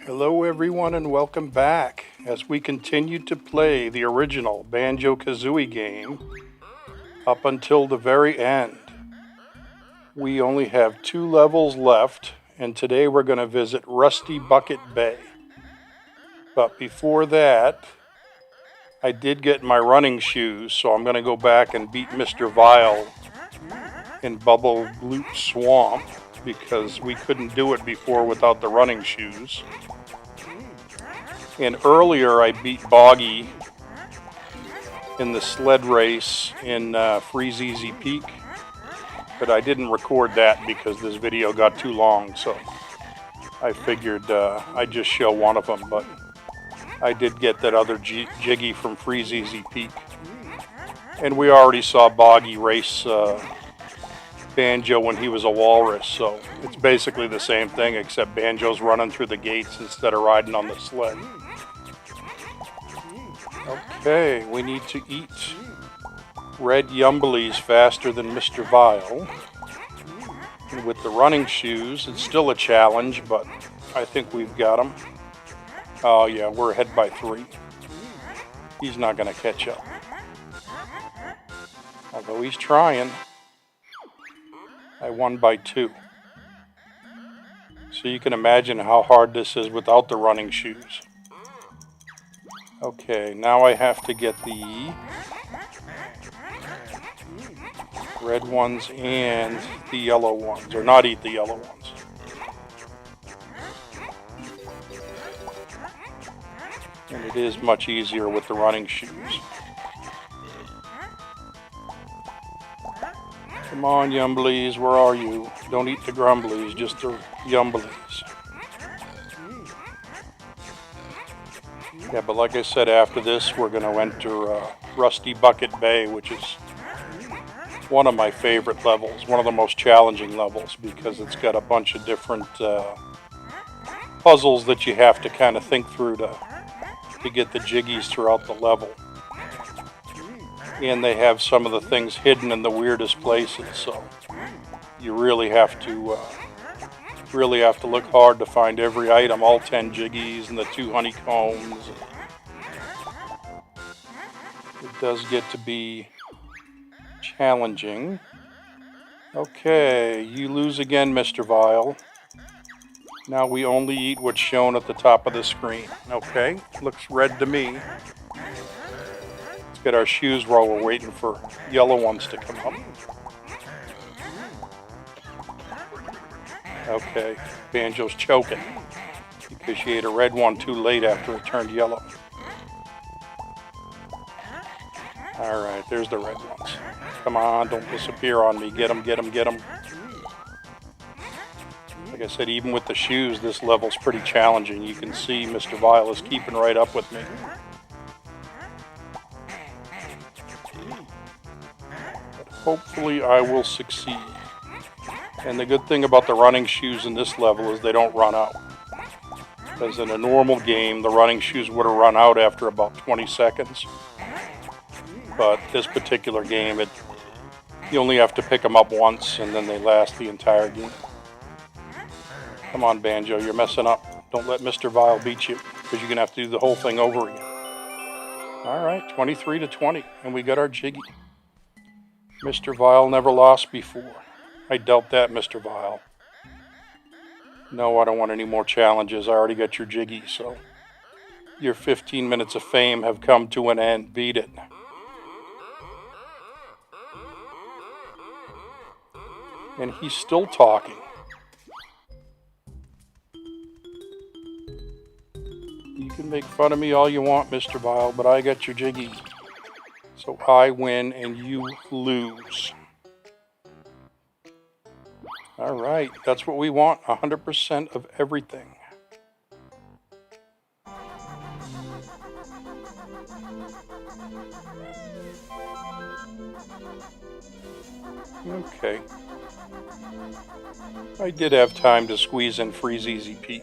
Hello everyone and welcome back as we continue to play the original Banjo-Kazooie game up until the very end. We only have 2 levels left and today we're going to visit Rusty Bucket Bay. But before that, I did get my running shoes, so I'm going to go back and beat Mr. Vile in Bubble Bloop Swamp because we couldn't do it before without the running shoes. And earlier I beat Boggy in the sled race in Freeze Easy Peak, but I didn't record that because this video got too long, so I figured I'd just show one of them, but I did get that other Jiggy from Freeze Easy Peak. And we already saw Boggy race Banjo when he was a walrus, so it's basically the same thing except Banjo's running through the gates instead of riding on the sled. Okay, we need to eat red Yumblies faster than Mr. Vile. And with the running shoes, it's still a challenge, but I think we've got him. Oh yeah, we're ahead by 3. He's not going to catch up. Although he's trying. I won by 2. So you can imagine how hard this is without the running shoes. Okay, now I have to get the red ones and the yellow ones, or not eat the yellow ones. And it is much easier with the running shoes. Come on, Yumblies, where are you? Don't eat the Grumblies, just the Yumblies. Yeah, but like I said, after this, we're going to enter Rusty Bucket Bay, which is one of my favorite levels, one of the most challenging levels, because it's got a bunch of different puzzles that you have to kind of think through to get the jiggies throughout the level. And they have some of the things hidden in the weirdest places, so you really have to look hard to find every item, all 10 jiggies and the 2 honeycombs. It does get to be challenging. Okay, you lose again, Mr. Vile. Now we only eat what's shown at the top of the screen. Okay, looks red to me. Let's get our shoes while we're waiting for yellow ones to come up. Okay, Banjo's choking because she ate a red one too late after it turned yellow. Alright, there's the red ones. Come on, don't disappear on me. Get them, get them, get them. Like I said, even with the shoes, this level's pretty challenging. You can see Mr. Vile is keeping right up with me. But hopefully I will succeed. And the good thing about the running shoes in this level is they don't run out. Because in a normal game, the running shoes would have run out after about 20 seconds. But this particular game, you only have to pick them up once and then they last the entire game. Come on, Banjo, you're messing up. Don't let Mr. Vile beat you because you're going to have to do the whole thing over again. Alright, 23-20, and we got our Jiggy. Mr. Vile never lost before. I doubt that, Mr. Vile. No, I don't want any more challenges. I already got your Jiggy, so your 15 minutes of fame have come to an end. Beat it. And he's still talking. You can make fun of me all you want, Mr. Vile, but I got your Jiggy. So I win and you lose. Alright, that's what we want, 100% of everything. Okay. I did have time to squeeze in Freeze Easy Peak.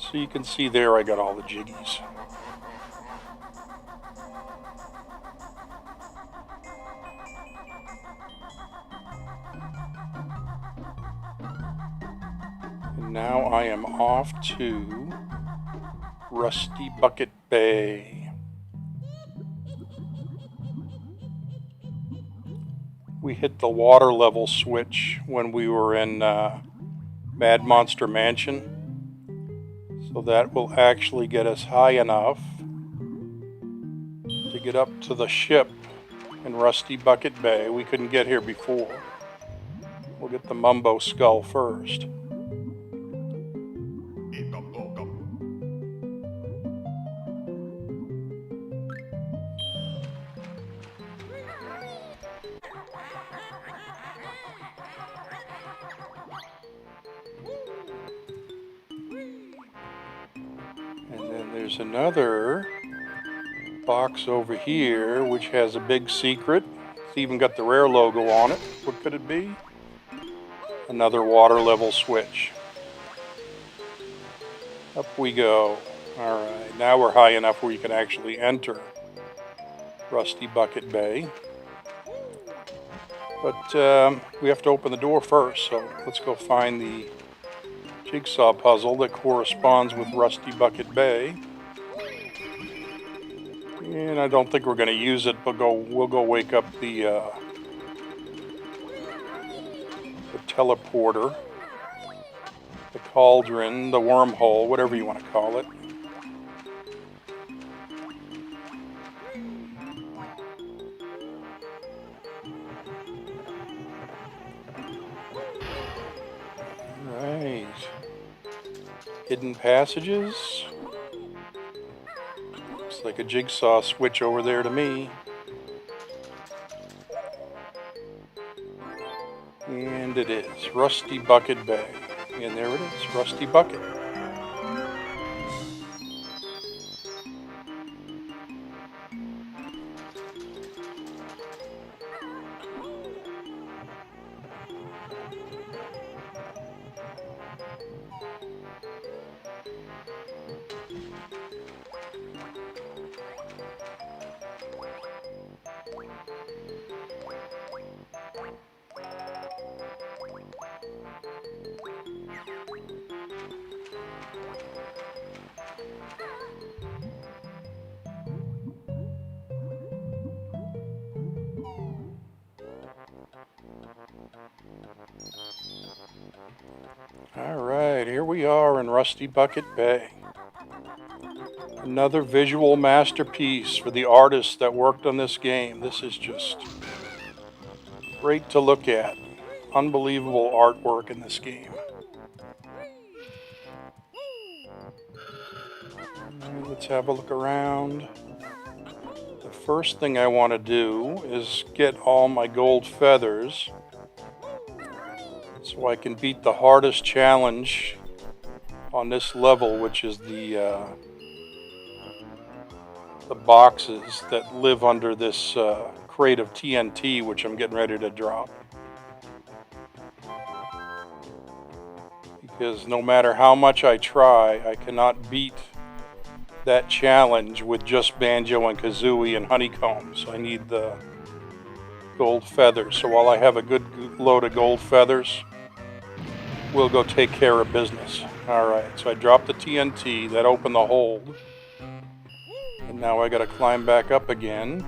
So you can see there I got all the jiggies. now I am off to Rusty Bucket Bay. We hit the water level switch when we were in Mad Monster Mansion, so that will actually get us high enough to get up to the ship in Rusty Bucket Bay. We couldn't get here before. We'll get the Mumbo skull first. And then there's another box over here which has a big secret. It's even got the Rare logo on it. What could it be? Another water level switch. Up we go. Alright, now we're high enough where you can actually enter Rusty Bucket Bay. But we have to open the door first, so let's go find the jigsaw puzzle that corresponds with Rusty Bucket Bay. And I don't think we're going to use it, but we'll go wake up the teleporter, the cauldron, the wormhole, whatever you want to call it. Right. Hidden passages. Looks like a jigsaw switch over there to me. And it is Rusty Bucket Bay. And there it is, Rusty Bucket. Alright, here we are in Rusty Bucket Bay. Another visual masterpiece for the artists that worked on this game. This is just great to look at. Unbelievable artwork in this game. Alright, let's have a look around. The first thing I want to do is get all my gold feathers, so I can beat the hardest challenge on this level, which is the boxes that live under this crate of TNT, which I'm getting ready to drop. Because no matter how much I try, I cannot beat that challenge with just Banjo and Kazooie and Honeycomb. So I need the gold feathers. So while I have a good load of gold feathers, we'll go take care of business. Alright, so I dropped the TNT, that opened the hold. And now I gotta climb back up again.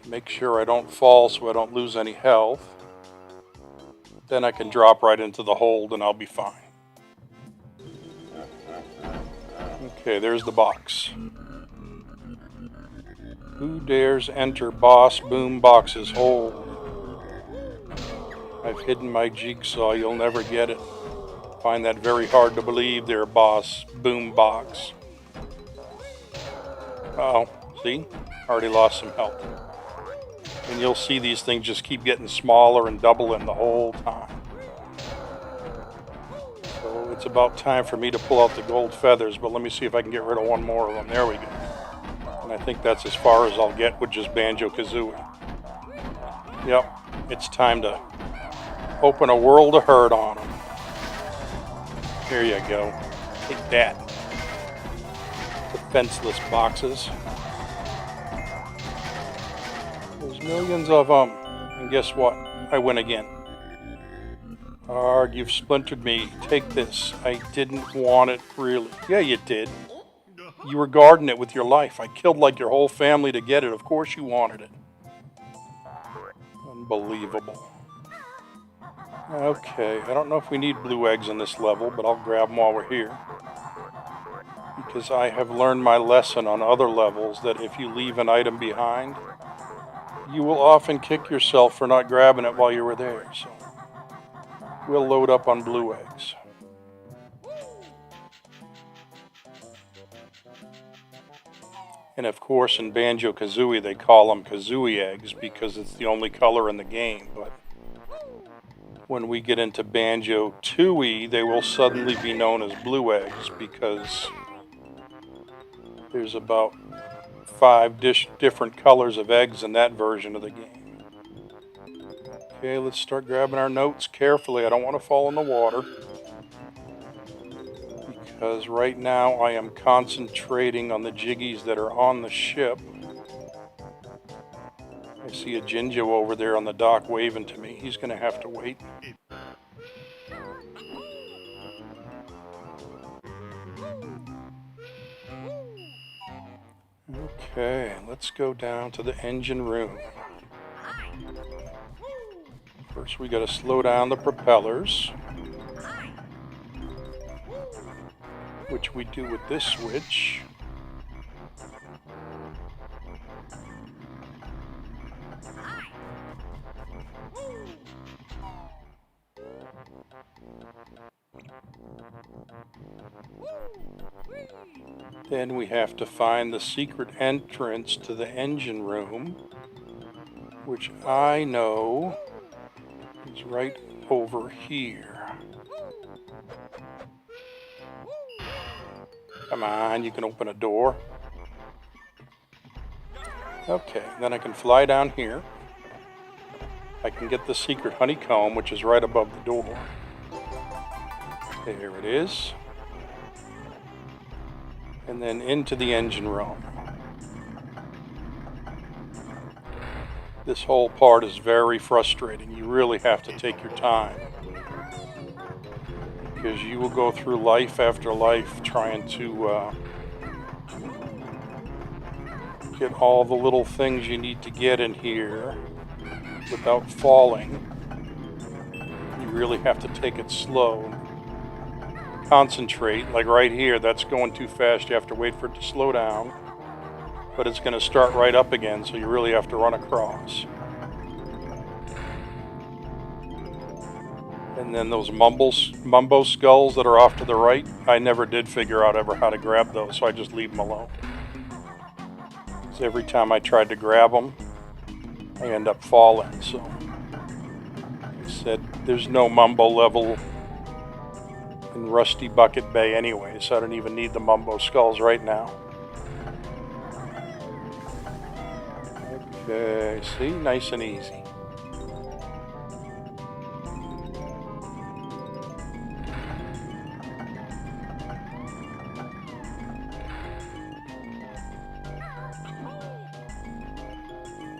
Make sure I don't fall so I don't lose any health. Then I can drop right into the hold and I'll be fine. Okay, there's the box. Who dares enter Boss Boom Box's hold? I've hidden my jigsaw, you'll never get it. Find that very hard to believe there, Boss Boom Box. Uh-oh, see? Already lost some health. And you'll see these things just keep getting smaller and doubling the whole time. So it's about time for me to pull out the gold feathers, but let me see if I can get rid of one more of them. There we go. And I think that's as far as I'll get with just Banjo-Kazooie. Yep, it's time to open a world of hurt on them. Here you go. Take that. Defenseless boxes. There's millions of them. And guess what? I win again. Arg, you've splintered me. Take this. I didn't want it, really. Yeah, you did. You were guarding it with your life. I killed like your whole family to get it. Of course you wanted it. Unbelievable. Okay, I don't know if we need blue eggs in this level, but I'll grab them while we're here. Because I have learned my lesson on other levels that if you leave an item behind, you will often kick yourself for not grabbing it while you were there. So we'll load up on blue eggs. And of course in Banjo-Kazooie they call them Kazooie eggs because it's the only color in the game. But when we get into Banjo-Tooie, they will suddenly be known as blue eggs because there's about 5 different colors of eggs in that version of the game. Okay, let's start grabbing our notes carefully. I don't want to fall in the water because right now I am concentrating on the jiggies that are on the ship. I see a Jinjo over there on the dock waving to me. He's going to have to wait. Okay, let's go down to the engine room. First we got to slow down the propellers, which we do with this switch. Then we have to find the secret entrance to the engine room, which I know is right over here. Come on, you can open a door. Okay, then I can fly down here. I can get the secret honeycomb, which is right above the door. There it is. And then into the engine room. This whole part is very frustrating. You really have to take your time, because you will go through life after life trying to get all the little things you need to get in here without falling. You really have to take it slow. Concentrate, like right here, that's going too fast. You have to wait for it to slow down, but it's going to start right up again, so you really have to run across. And then those mumbo skulls that are off to the right, I never did figure out ever how to grab those, so I just leave them alone. Because every time I tried to grab them, I end up falling. So I said there's no mumbo level in Rusty Bucket Bay anyway, so I don't even need the mumbo skulls right now. Okay, see, nice and easy.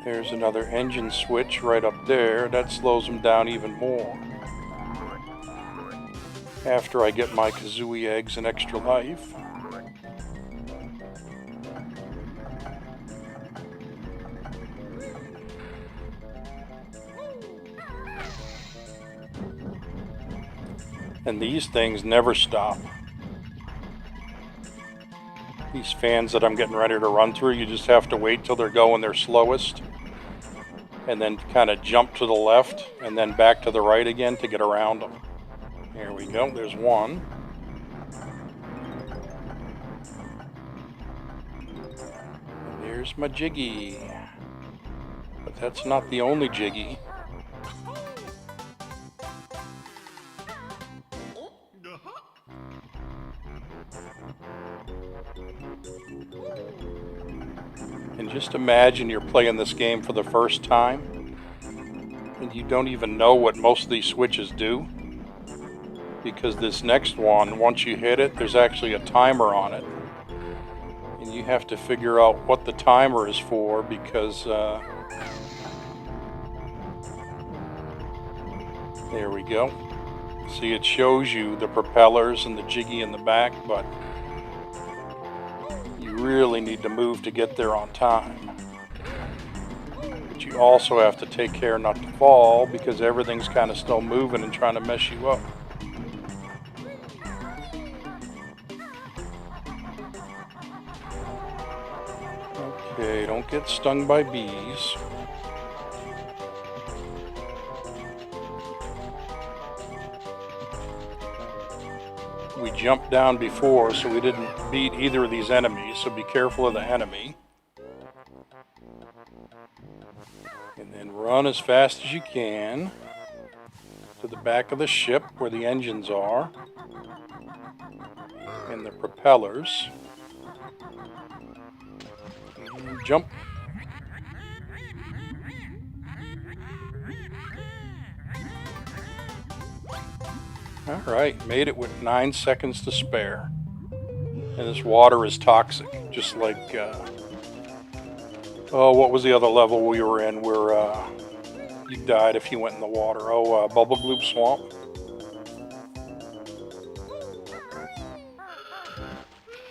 There's another engine switch right up there. That slows them down even more. After I get my Kazooie eggs and extra life. And these things never stop. These fans that I'm getting ready to run through, you just have to wait till they're going their slowest. And then kind of jump to the left and then back to the right again to get around them. Here we go, there's one. And there's my Jiggy. But that's not the only Jiggy. And just imagine you're playing this game for the first time and you don't even know what most of these switches do, because this next one, once you hit it, there's actually a timer on it, and you have to figure out what the timer is for, because There we go. See, it shows you the propellers and the jiggy in the back, but you really need to move to get there on time. But you also have to take care not to fall because everything's kind of still moving and trying to mess you up. Okay, don't get stung by bees. We jumped down before, so we didn't beat either of these enemies, so be careful of the enemy. And then run as fast as you can to the back of the ship where the engines are and the propellers. And jump. Alright, made it with 9 seconds to spare. And this water is toxic, just like, what was the other level we were in where you died if you went in the water? Bubble Gloop Swamp.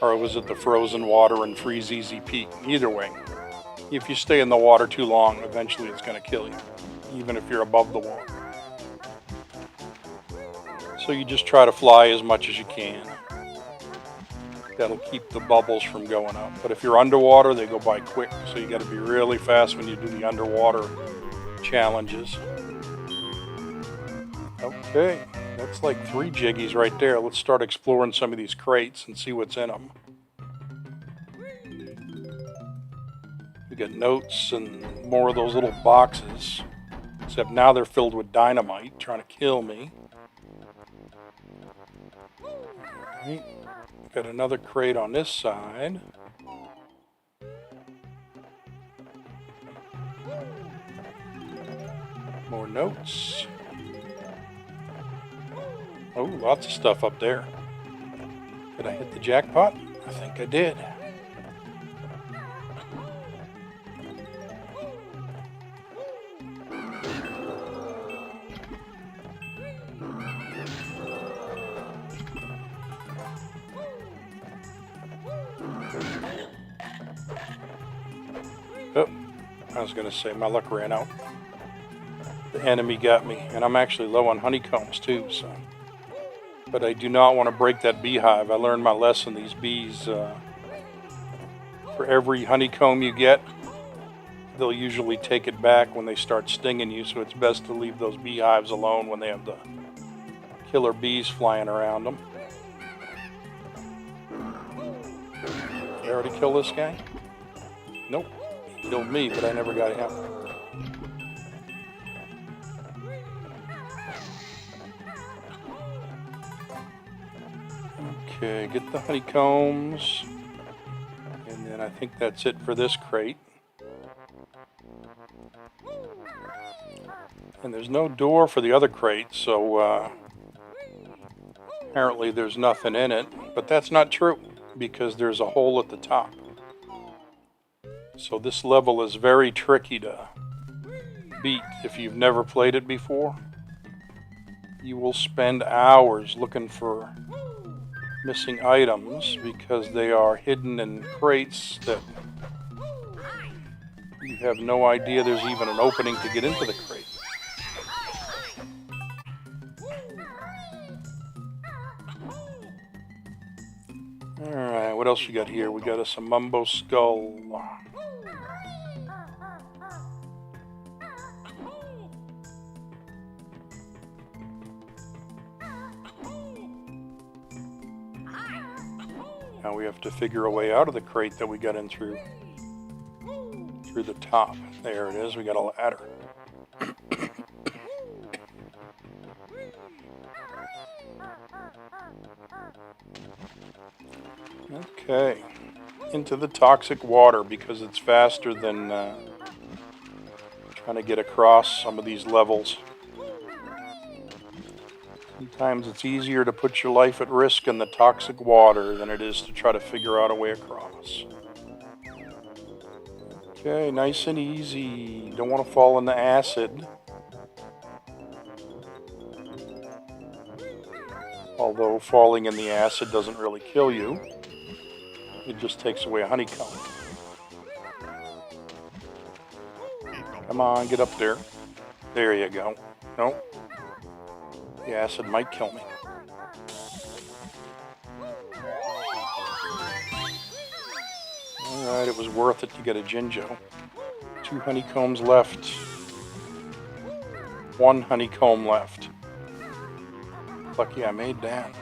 Or was it the frozen water in Freeze Easy Peak? Either way, if you stay in the water too long, eventually it's going to kill you, even if you're above the water. So you just try to fly as much as you can. That'll keep the bubbles from going up. But if you're underwater, they go by quick. So you got to be really fast when you do the underwater challenges. Okay, that's like 3 jiggies right there. Let's start exploring some of these crates and see what's in them. We got notes and more of those little boxes. Except now they're filled with dynamite, trying to kill me. Alright, got another crate on this side. More notes. Oh, lots of stuff up there. Did I hit the jackpot? I think I did. Oh, I was going to say my luck ran out. The enemy got me, and I'm actually low on honeycombs too, so. But I do not want to break that beehive. I learned my lesson. These bees, for every honeycomb you get, they'll usually take it back when they start stinging you, so it's best to leave those beehives alone when they have the killer bees flying around them. Did I already kill this guy? Nope. He killed me, but I never got him. Okay, get the honeycombs. And then I think that's it for this crate. And there's no door for the other crate, so apparently there's nothing in it. But that's not true, because there's a hole at the top. So this level is very tricky to beat if you've never played it before. You will spend hours looking for missing items because they are hidden in crates that you have no idea there's even an opening to get into the crate. Alright, what else we got here? We got us a Mumbo Skull. Now we have to figure a way out of the crate that we got in through the top. There it is. We got a ladder. Okay. Into the toxic water because it's faster than trying to get across some of these levels. Sometimes it's easier to put your life at risk in the toxic water than it is to try to figure out a way across. Okay, nice and easy. Don't want to fall in the acid. Although falling in the acid doesn't really kill you. It just takes away a honeycomb. Come on, get up there. There you go. Nope. The acid might kill me. Alright, it was worth it to get a Jinjo. 2 honeycombs left. 1 honeycomb left. Lucky I made that.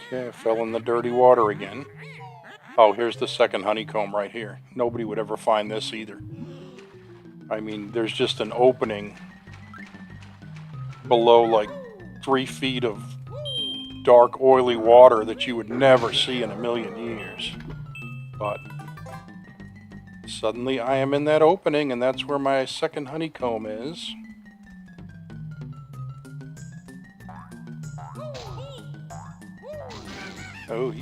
Okay, I fell in the dirty water again. Oh, here's the second honeycomb right here. Nobody would ever find this either. I mean, there's just an opening below like 3 feet of dark, oily water that you would never see in a million years. But suddenly I am in that opening, and that's where my second honeycomb is. Oh,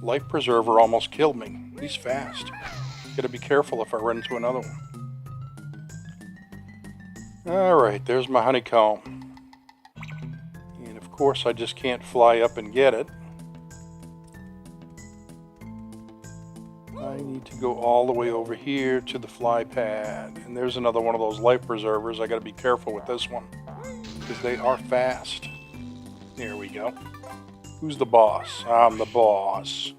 life preserver almost killed me. He's fast. Gotta be careful if I run into another one. Alright, there's my honeycomb. And of course I just can't fly up and get it. I need to go all the way over here to the fly pad. And there's another one of those life preservers. I gotta be careful with this one, because they are fast. There we go. Who's the boss? I'm the boss.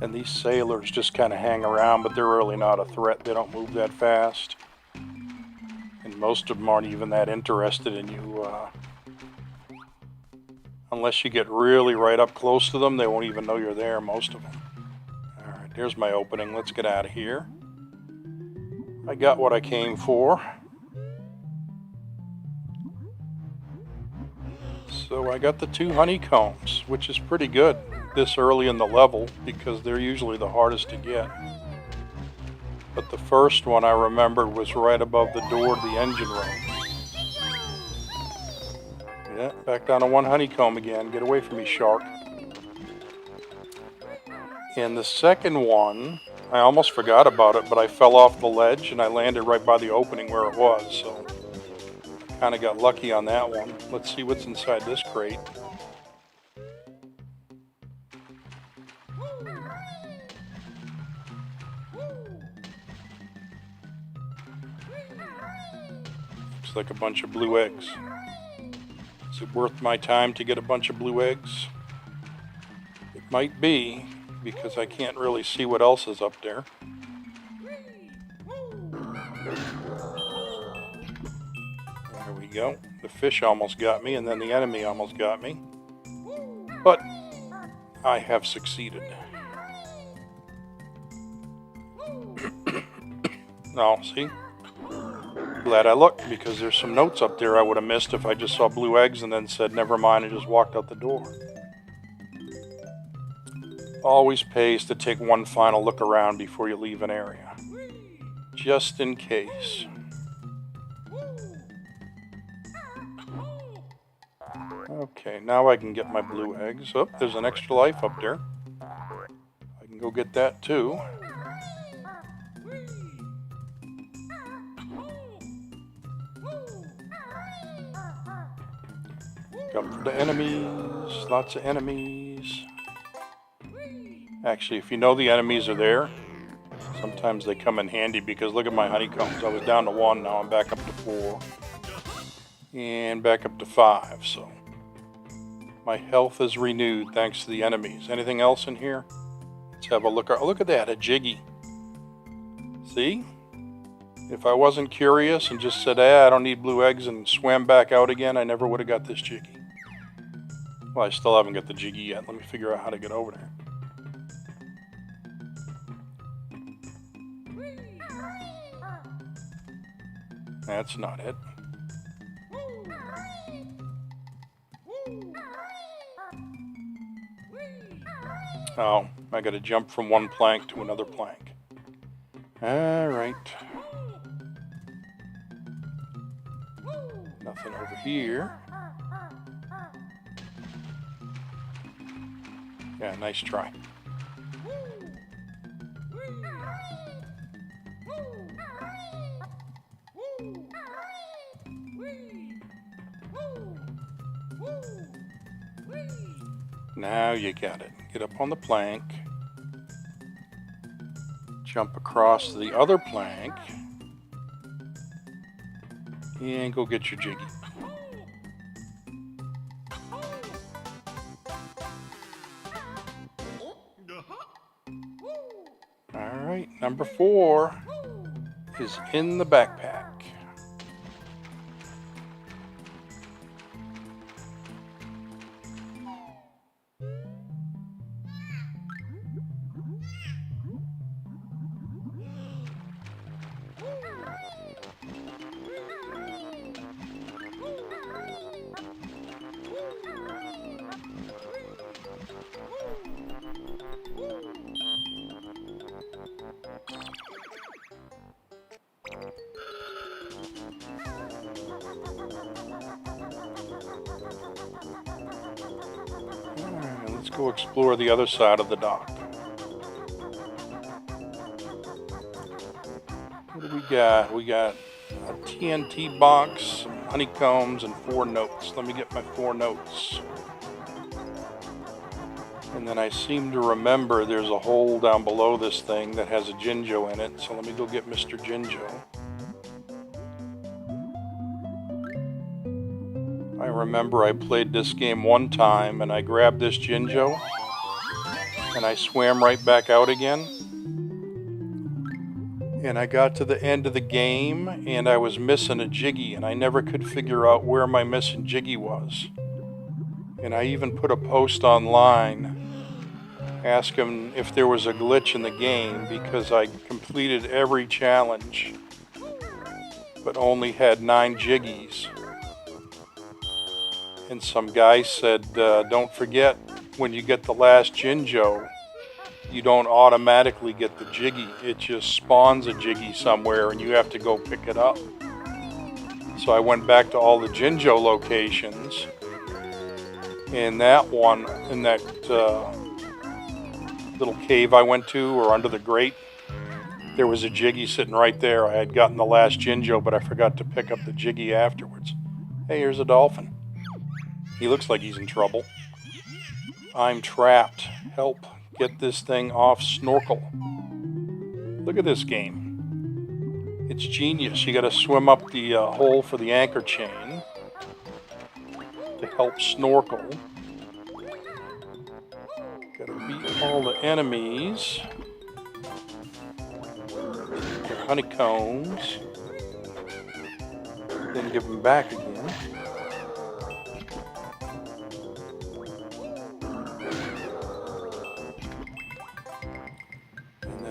And these sailors just kind of hang around, but they're really not a threat. They don't move that fast. And most of them aren't even that interested in you. Unless you get really right up close to them, they won't even know you're there, most of them. Alright, there's my opening. Let's get out of here. I got what I came for. So I got the 2 honeycombs, which is pretty good this early in the level, because they're usually the hardest to get. But the first one I remembered was right above the door to the engine room. Yeah, back down to 1 honeycomb again. Get away from me, shark. And the second one, I almost forgot about it, but I fell off the ledge and I landed right by the opening where it was, so I kind of got lucky on that one. Let's see what's inside this crate. Looks like a bunch of blue eggs. Is it worth my time to get a bunch of blue eggs? It might be, because I can't really see what else is up there. There we go. The fish almost got me, and then the enemy almost got me. But I have succeeded. Now, see? Glad I looked, because there's some notes up there I would have missed if I just saw blue eggs and then said never mind and just walked out the door. Always pays to take one final look around before you leave an area, just in case. Okay, now I can get my blue eggs. Oh, there's an extra life up there. I can go get that too. Come for the enemies, lots of enemies. Actually, if you know the enemies are there, sometimes they come in handy, because look at my honeycombs. I was down to 1, now I'm back up to 4. And back up to 5, so my health is renewed thanks to the enemies. Anything else in here? Let's have a look. Oh, look at that, a Jiggy. See? If I wasn't curious and just said, I don't need blue eggs, and swam back out again, I never would have got this Jiggy. Well, I still haven't got the Jiggy yet. Let me figure out how to get over there. That's not it. Oh, I gotta jump from one plank to another plank. All right. Nothing over here. Yeah, nice try. Now you got it. Get up on the plank. Jump across the other plank. And go get your jiggy. Alright, number 4 is in the backpack. Alright, let's go explore the other side of the dock. What do we got? We got a TNT box, some honeycombs, and 4 notes. Let me get my 4 notes. And then I seem to remember there's a hole down below this thing that has a Jinjo in it. So let me go get Mr. Jinjo. I remember I played this game one time and I grabbed this Jinjo and I swam right back out again. And I got to the end of the game and I was missing a Jiggy and I never could figure out where my missing Jiggy was. And I even put a post online asking if there was a glitch in the game because I completed every challenge but only had 9 Jiggies. And some guy said, don't forget, when you get the last Jinjo, you don't automatically get the Jiggy. It just spawns a Jiggy somewhere and you have to go pick it up. So I went back to all the Jinjo locations. And that one, in that little cave I went to, or under the grate, there was a Jiggy sitting right there. I had gotten the last Jinjo, but I forgot to pick up the Jiggy afterwards. Hey, here's a dolphin. He looks like he's in trouble. I'm trapped. Help. Get this thing off Snorkel. Look at this game. It's genius. You got to swim up the hole for the anchor chain to help Snorkel. Got to beat all the enemies. Get honeycombs. Then give them back again.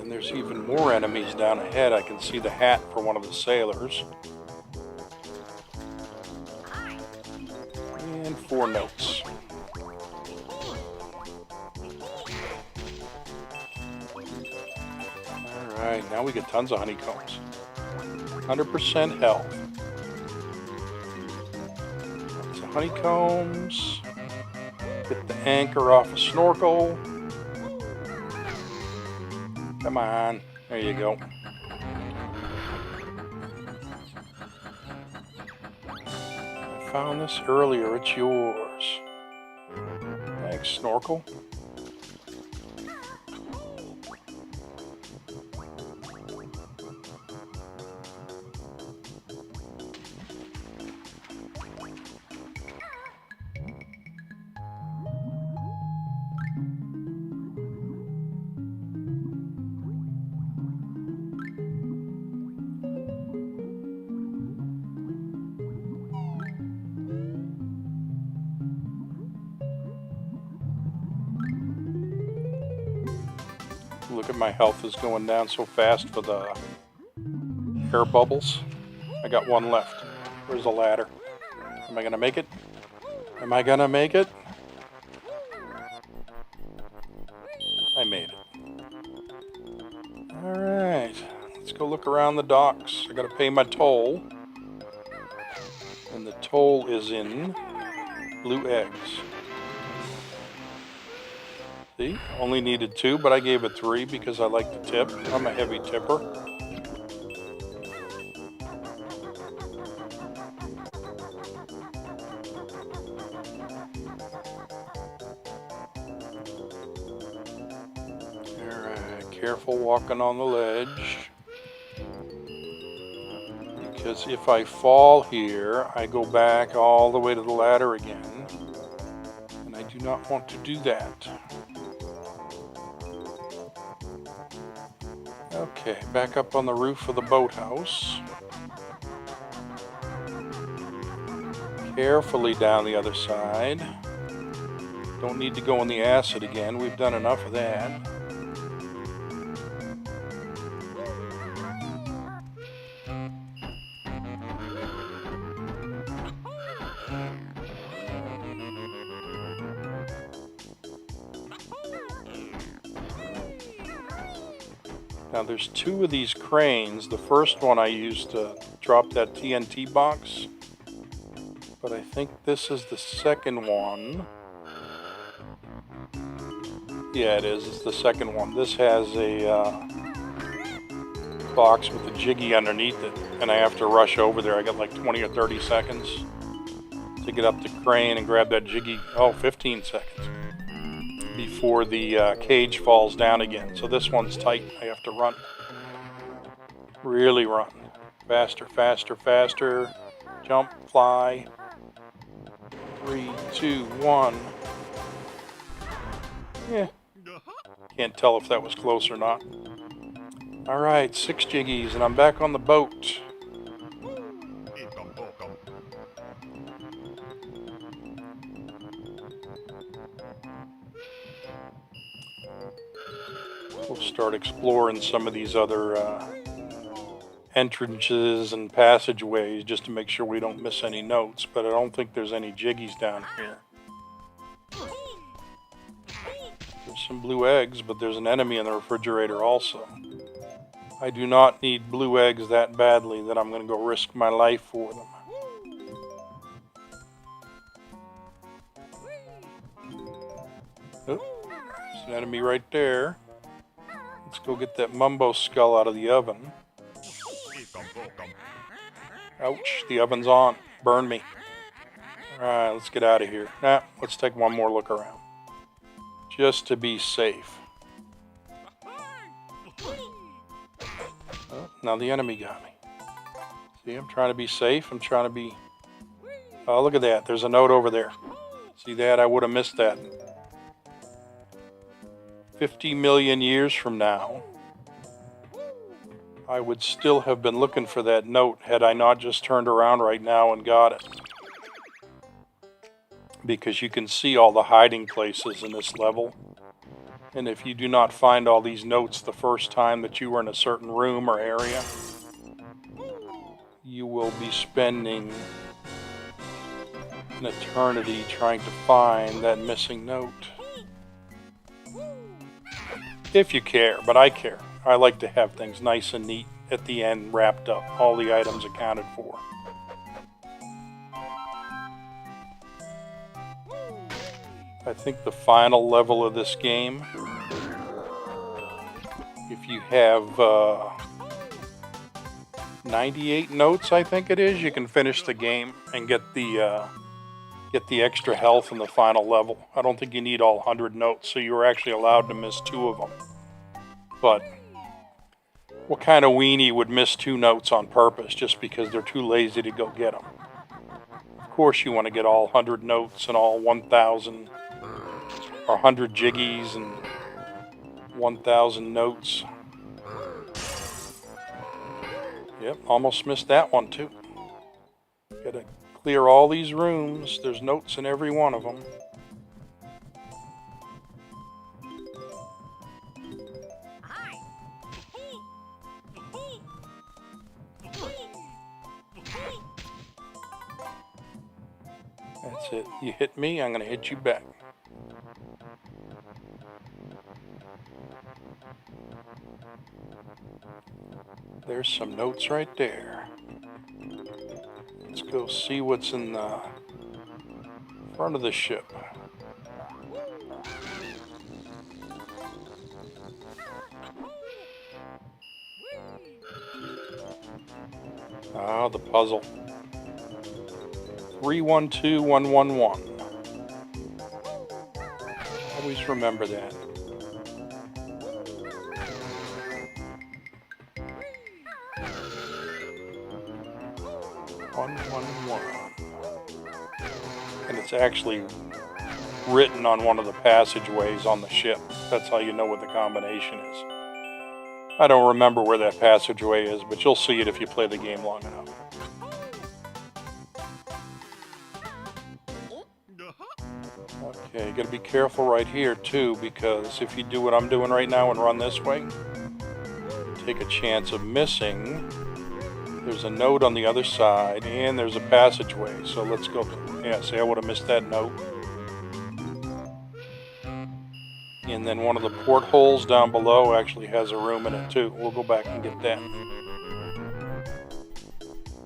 There's even more enemies down ahead. I can see the hat for one of the sailors. And 4 notes. Alright, now we get tons of honeycombs. 100% health. Lots of honeycombs. Get the anchor off a Snorkel. Come on, there you go. I found this earlier, it's yours. Thanks, Snorkel. Look at my health is going down so fast for the air bubbles. I got 1 left. Where's the ladder? Am I gonna make it? Am I gonna make it? I made it. Alright, let's look around the docks. I gotta pay my toll. And the toll is in blue eggs. See, only needed 2, but I gave it 3 because I like to tip. I'm a heavy tipper. Alright, careful walking on the ledge. Because if I fall here, I go back all the way to the ladder again. And I do not want to do that. Okay, back up on the roof of the boathouse. Carefully down the other side. Don't need to go in the acid again. We've done enough of that. Now there's 2 of these cranes. The first one I used to drop that TNT box. But I think this is the second one. Yeah, it is. It's the second one. This has a box with a jiggy underneath it. And I have to rush over there. I got like 20 or 30 seconds to get up the crane and grab that jiggy. Oh, 15 seconds. Before the cage falls down again. So this one's tight. I have to run. Really run. Faster, faster, faster. Jump, fly. 3, 2, 1. Yeah. Can't tell if that was close or not. Alright, 6 jiggies and I'm back on the boat. We'll start exploring some of these other entrances and passageways just to make sure we don't miss any notes, but I don't think there's any jiggies down here. There's some blue eggs, but there's an enemy in the refrigerator also. I do not need blue eggs that badly that I'm going to go risk my life for them. Oh, there's an enemy right there. Let's go get that mumbo skull out of the oven. Ouch, the oven's on. Burn me. Alright, let's get out of here. Let's take one more look around. Just to be safe. Oh, now the enemy got me. See, I'm trying to be safe. I'm trying to be... Oh, look at that. There's a note over there. See that? I would have missed that. 50 million years from now, I would still have been looking for that note had I not just turned around right now and got it. Because you can see all the hiding places in this level. And if you do not find all these notes the first time that you were in a certain room or area, you will be spending an eternity trying to find that missing note. If you care, but I care. I like to have things nice and neat at the end, wrapped up, all the items accounted for. I think the final level of this game, if you have 98 notes, I think it is, you can finish the game and get the extra health in the final level. I don't think you need all 100 notes, so you're actually allowed to miss 2 of them. But what kind of weenie would miss 2 notes on purpose just because they're too lazy to go get them? Of course you want to get all 100 notes and all 1,000 or 100 jiggies and 1,000 notes. Yep, almost missed that one too. Gotta clear all these rooms. There's notes in every one of them. That's it. You hit me, I'm going to hit you back. There's some notes right there. Let's go see what's in the front of the ship. Ah, the puzzle. 312111. Always remember that. One. And it's actually written on one of the passageways on the ship. That's how you know what the combination is. I don't remember where that passageway is, but you'll see it if you play the game long enough. Okay, you gotta be careful right here too, because if you do what I'm doing right now and run this way, take a chance of missing. There's a note on the other side, and there's a passageway, so let's go. Yeah, see, I would have missed that note. And then one of the portholes down below actually has a room in it too. We'll go back and get that.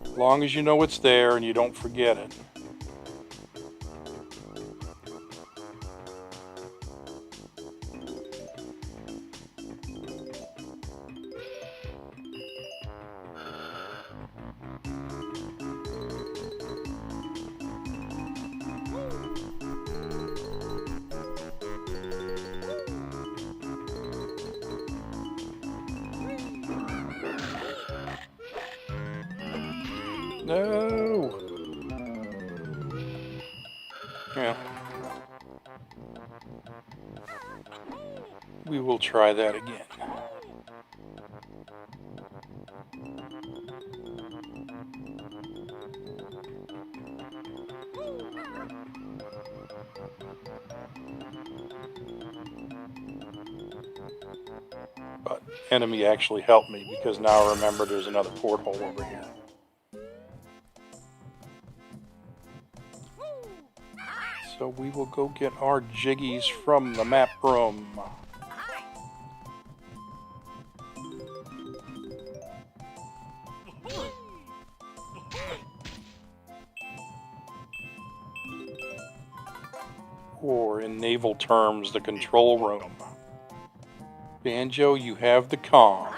As long as you know it's there and you don't forget it. No! Yeah. We will try that again. But enemy actually helped me because now I remember there's another porthole over here. So we will go get our jiggies from the map room. Or in naval terms, the control room. Banjo, you have the comm.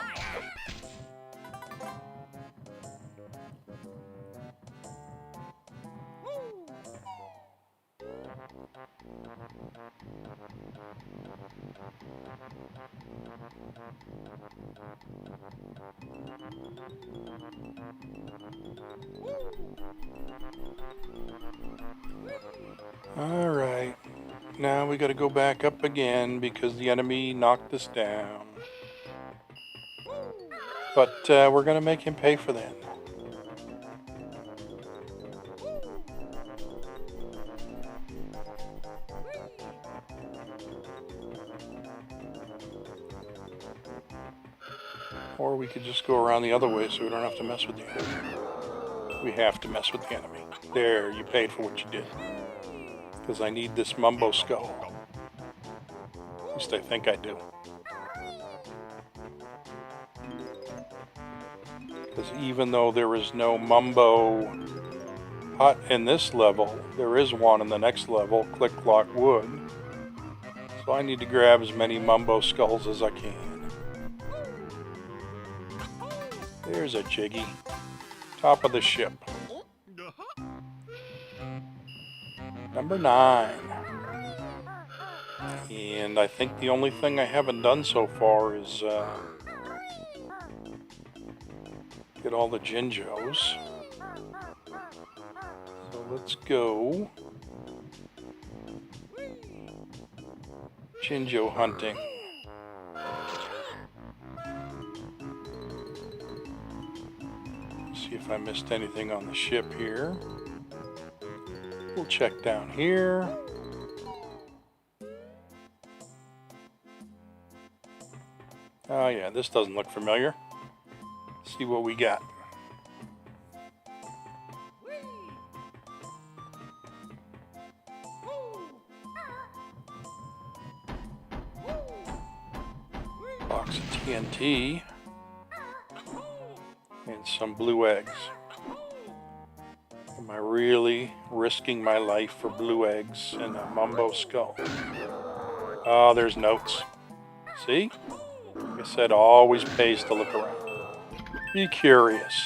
Alright, now we gotta go back up again because the enemy knocked us down. But we're gonna make him pay for that. Or we could just go around the other way so we don't have to mess with the enemy. We have to mess with the enemy. There, you paid for what you did. Because I need this Mumbo skull. At least I think I do. Because even though there is no Mumbo hut in this level, there is one in the next level, Click Clock Wood. So I need to grab as many Mumbo skulls as I can. There's a Jiggy. Top of the ship. Number 9. And I think the only thing I haven't done so far is get all the Jinjos. So let's go Jinjo hunting. See if I missed anything on the ship here. We'll check down here. Oh yeah, this doesn't look familiar. See what we got. Box of TNT. And some blue eggs. Am I really risking my life for blue eggs and a Mumbo skull? Oh, there's notes. See? Like I said, always pays to look around. Be curious.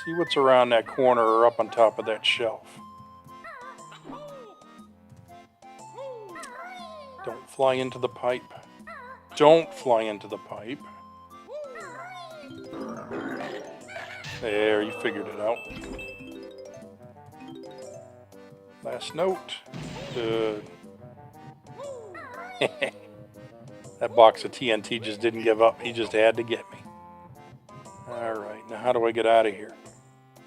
See what's around that corner or up on top of that shelf. Don't fly into the pipe. Don't fly into the pipe. There, you figured it out. Last note. Good. That box of TNT just didn't give up. He just had to get me. Alright, now how do I get out of here?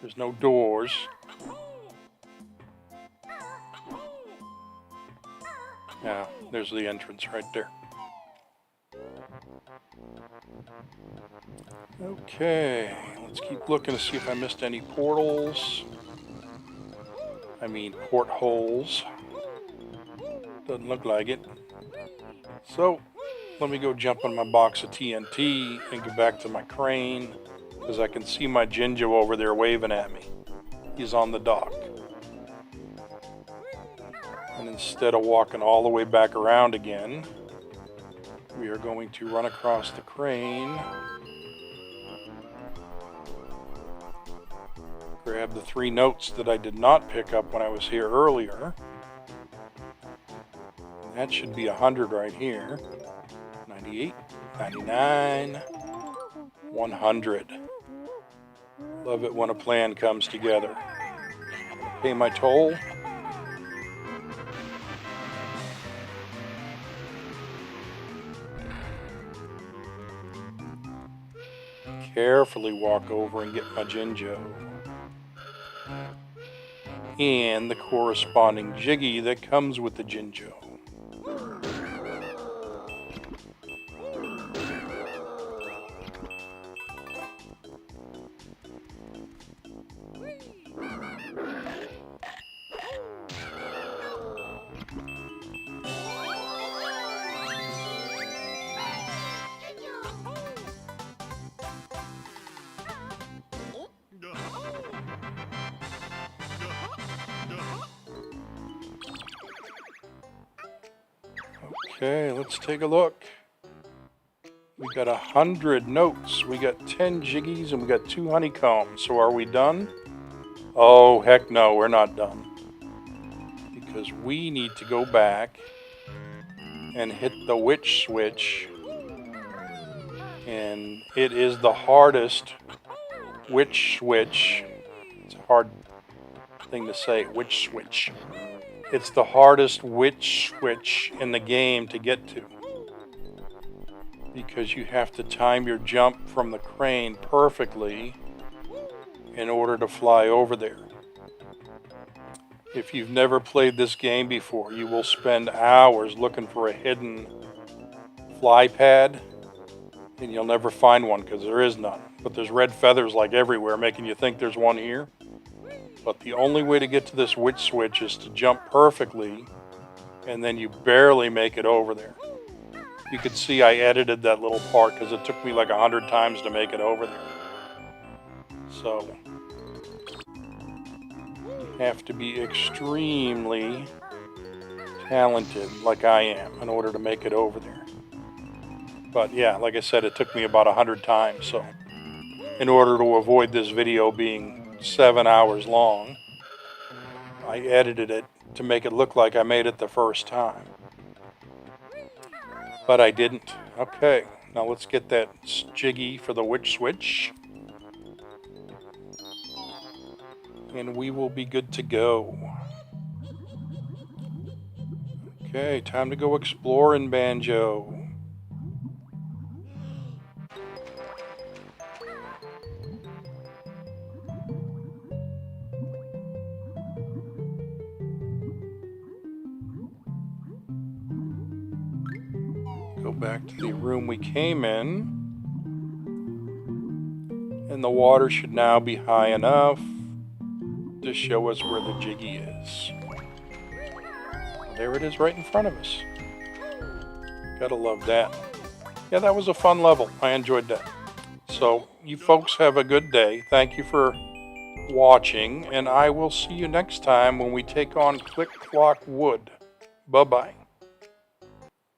There's no doors. Yeah, there's the entrance right there. Okay, let's keep looking to see if I missed any portals. I mean portholes. Doesn't look like it. So, let me go jump on my box of TNT and get back to my crane, because I can see my Jinjo over there waving at me. He's on the dock. And instead of walking all the way back around again, we are going to run across the crane, grab the 3 notes that I did not pick up when I was here earlier. And that should be 100 right here. 98, 99, 100. Love it when a plan comes together. Pay my toll. Carefully walk over and get my Jinjo. And the corresponding Jiggy that comes with the Jinjo. Okay, let's take a look. We got 100 notes, we got 10 Jiggies, and we got 2 honeycombs. So are we done? Oh, heck no, we're not done. Because we need to go back and hit the witch switch. And it is the hardest witch switch. It's a hard thing to say, witch switch. It's the hardest witch switch in the game to get to, because you have to time your jump from the crane perfectly in order to fly over there. If you've never played this game before, you will spend hours looking for a hidden fly pad, and you'll never find one because there is none. But there's red feathers like everywhere, making you think there's one here. But the only way to get to this witch switch is to jump perfectly, and then you barely make it over there. You can see I edited that little part because it took me like 100 times to make it over there. So, you have to be extremely talented, like I am, in order to make it over there. But yeah, like I said, it took me about 100 times. So, in order to avoid this video being 7 hours long, I edited it to make it look like I made it the first time. But I didn't. Okay, now let's get that Jiggy for the witch switch. And we will be good to go. Okay, time to go exploring, Banjo. Go back to the room we came in, and the water should now be high enough to show us where the Jiggy is. There it is right in front of us. Gotta love that. Yeah, that was a fun level. I enjoyed that. So you folks have a good day. Thank you for watching, and I will see you next time when we take on Click Clock Wood. Bye-bye.